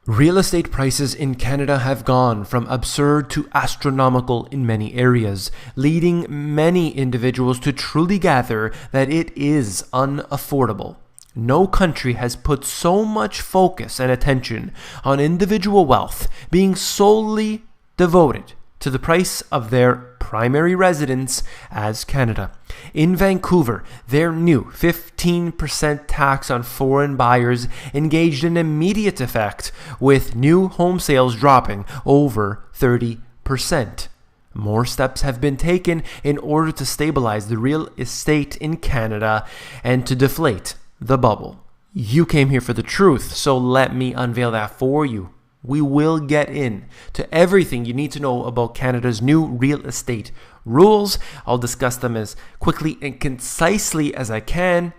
Real estate prices in Canada have gone from absurd to astronomical in many areas, leading many individuals to truly gather that it is unaffordable. No country has put so much focus and attention on individual wealth being solely devoted to the price of their primary residence as Canada. In Vancouver, their new 15% tax on foreign buyers engaged in immediate effect, with new home sales dropping over 30%. More steps have been taken in order to stabilize the real estate in Canada and to deflate the bubble. You came here for the truth, so let me unveil that for you. We will get in to everything you need to know about Canada's new real estate rules. I'll discuss them as quickly and concisely as I can.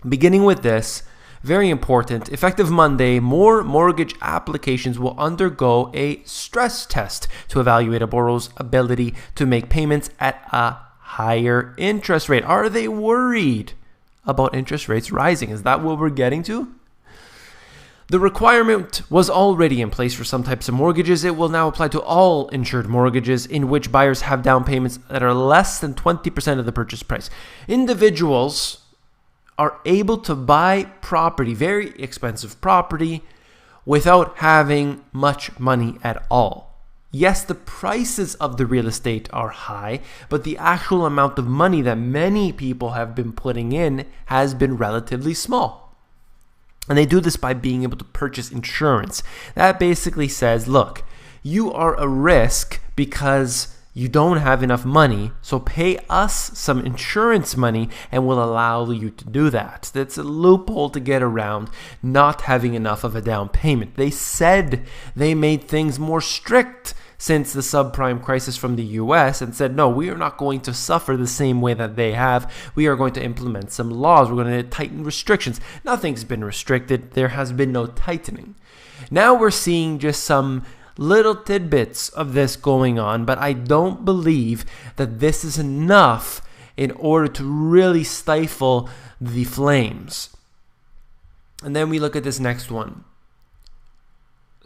Beginning with this, very important, effective Monday, more mortgage applications will undergo a stress test to evaluate a borrower's ability to make payments at a higher interest rate. Are they worried about interest rates rising? Is that what we're getting to? The requirement was already in place for some types of mortgages. It will now apply to all insured mortgages in which buyers have down payments that are less than 20% of the purchase price. Individuals are able to buy property, very expensive property, without having much money at all. Yes, the prices of the real estate are high, but the actual amount of money that many people have been putting in has been relatively small. And they do this by being able to purchase insurance. That basically says, look, you are a risk because you don't have enough money, so pay us some insurance money and we'll allow you to do that. That's a loophole to get around not having enough of a down payment. They said they made things more strict since the subprime crisis from the US and said, no, we are not going to suffer the same way that they have. We are going to implement some laws. We're going to tighten restrictions. Nothing's been restricted. There has been no tightening. Now we're seeing just some little tidbits of this going on, but I don't believe that this is enough in order to really stifle the flames. And then we look at this next one.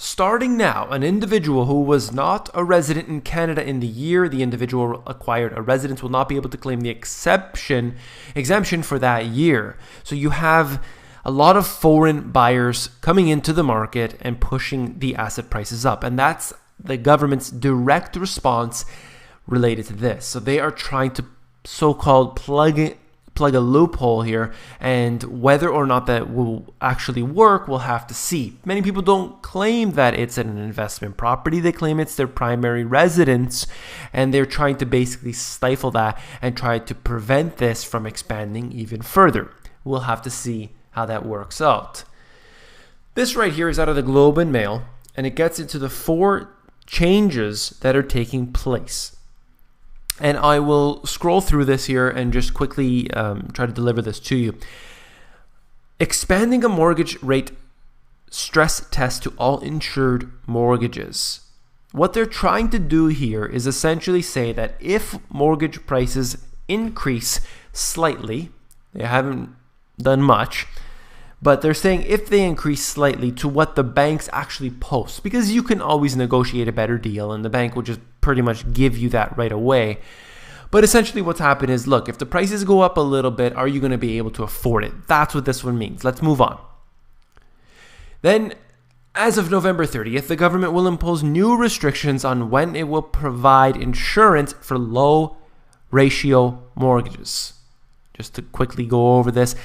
Starting now, an individual who was not a resident in Canada in the year the individual acquired a residence will not be able to claim the exemption for that year. So you have a lot of foreign buyers coming into the market and pushing the asset prices up. And that's the government's direct response related to this. So they are trying to so-called plug a loophole here, and whether or not that will actually work, we'll have to see. Many people don't claim that it's an investment property. They claim it's their primary residence, and they're trying to basically stifle that and try to prevent this from expanding even further. We'll have to see how that works out. This right here is out of the Globe and Mail, and it gets into the 4 changes that are taking place. And I will scroll through this here and just quickly try to deliver this to you. Expanding a mortgage rate stress test to all insured mortgages. What they're trying to do here is essentially say that if mortgage prices increase slightly, they haven't done much, but they're saying if they increase slightly to what the banks actually post, because you can always negotiate a better deal and the bank will just pretty much give you that right away. But essentially what's happened is, look, if the prices go up a little bit, are you going to be able to afford it? That's what this one means. Let's move on. Then, as of November 30th, the government will impose new restrictions on when it will provide insurance for low ratio mortgages. Just to quickly go over this.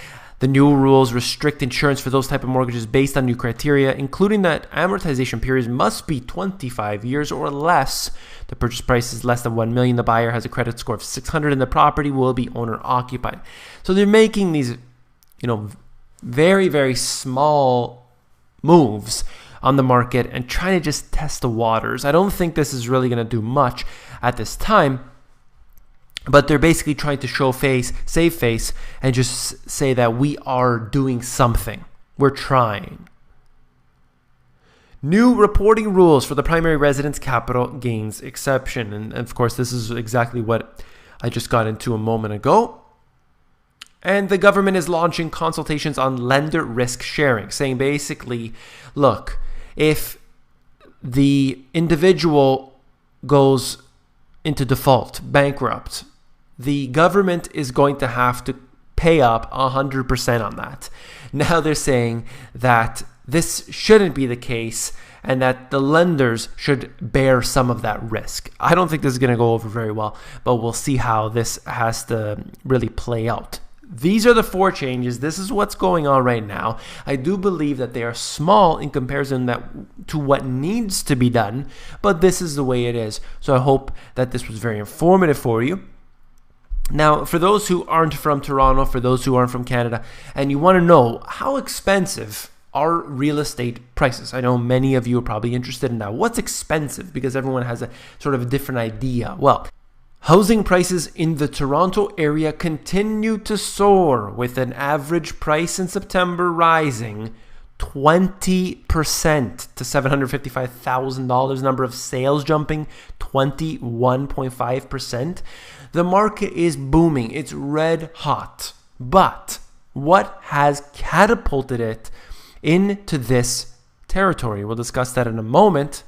The new rules restrict insurance for those type of mortgages based on new criteria, including that amortization periods must be 25 years or less. The purchase price is less than $1 million. The buyer has a credit score of 600 and the property will be owner occupied. So they're making these, very, very small moves on the market and trying to just test the waters. I don't think this is really going to do much at this time. But they're basically trying to save face, and just say that we are doing something. We're trying. New reporting rules for the primary residence capital gains exception. And of course, this is exactly what I just got into a moment ago. And the government is launching consultations on lender risk sharing, saying basically, look, if the individual goes into default, bankrupt, the government is going to have to pay up 100% on that. Now they're saying that this shouldn't be the case and that the lenders should bear some of that risk. I don't think this is going to go over very well, but we'll see how this has to really play out. These are the 4 changes. This is what's going on right now. I do believe that they are small in comparison to what needs to be done, but this is the way it is. So I hope that this was very informative for you. Now, for those who aren't from Toronto, for those who aren't from Canada, and you want to know how expensive are real estate prices. I know many of you are probably interested in that. What's expensive? Because everyone has a sort of a different idea. Well, housing prices in the Toronto area continue to soar, with an average price in September rising 20% to $755,000. Number of sales jumping 21.5%. The market is booming. It's red hot. But what has catapulted it into this territory? We'll discuss that in a moment.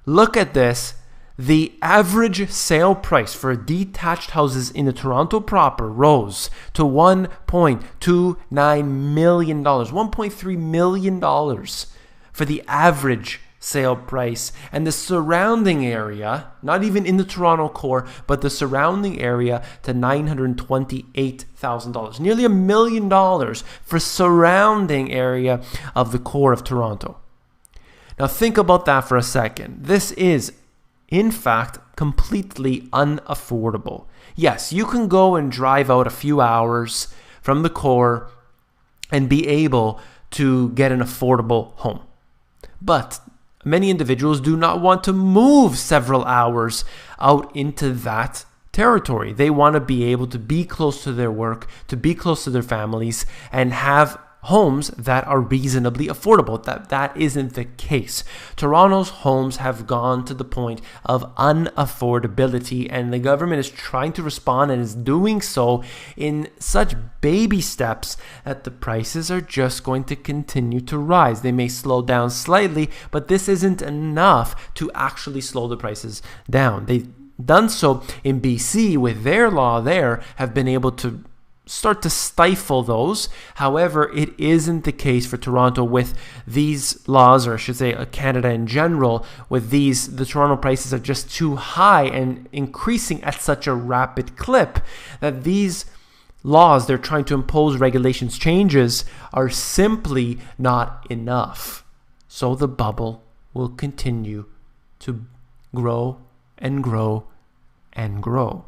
Look at this. The average sale price for detached houses in the Toronto proper rose to $1.29 million, $1.3 million for the average sale price. And the surrounding area, not even in the Toronto core, but the surrounding area, to $928,000, nearly $1 million for surrounding area of the core of Toronto. Now think about that for a second. This is, in fact, completely unaffordable. Yes, you can go and drive out a few hours from the core and be able to get an affordable home. But many individuals do not want to move several hours out into that territory. They want to be able to be close to their work, to be close to their families, and have homes that are reasonably affordable. That isn't the case. Toronto's homes have gone to the point of unaffordability, and the government is trying to respond and is doing so in such baby steps that the prices are just going to continue to rise. They may slow down slightly, but this isn't enough to actually slow the prices down. They've done so in BC with their law there, have been able to start to stifle those. However, it isn't the case for Toronto with these laws, or I should say Canada in general. With these, the Toronto prices are just too high and increasing at such a rapid clip that these laws they're trying to impose, regulations, changes, are simply not enough. So the bubble will continue to grow and grow and grow.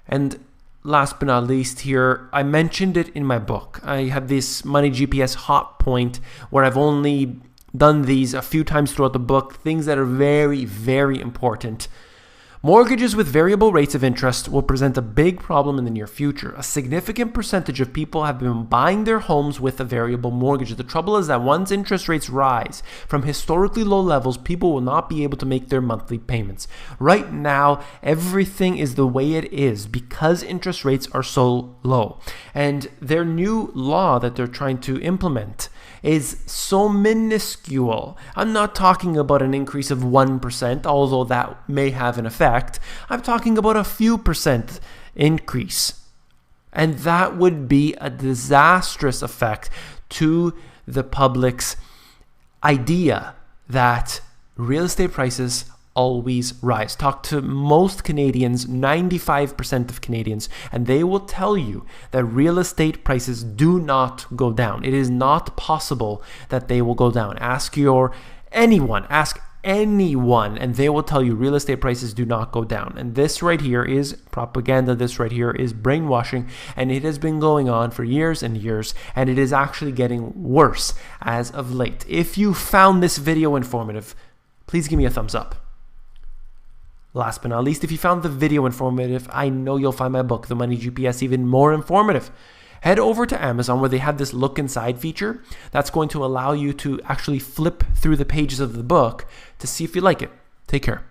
And last but not least here, I mentioned it in my book. I have this Money GPS hot point where I've only done these a few times throughout the book, things that are very, very important. Mortgages with variable rates of interest will present a big problem in the near future. A significant percentage of people have been buying their homes with a variable mortgage. The trouble is that once interest rates rise from historically low levels, people will not be able to make their monthly payments. Right now, everything is the way it is because interest rates are so low. And their new law that they're trying to implement is so minuscule. I'm not talking about an increase of 1%, although that may have an effect. I'm talking about a few percent increase. And that would be a disastrous effect to the public's idea that real estate prices always rise. Talk to most Canadians, 95% of Canadians, and they will tell you that real estate prices do not go down. It is not possible that they will go down. Ask anyone, and they will tell you real estate prices do not go down. And this right here is propaganda. This right here is brainwashing, and it has been going on for years and years, and it is actually getting worse as of late. If you found this video informative, please give me a thumbs up. Last but not least, if you found the video informative, I know you'll find my book, The Money GPS, even more informative. Head over to Amazon where they have this look inside feature that's going to allow you to actually flip through the pages of the book to see if you like it. Take care.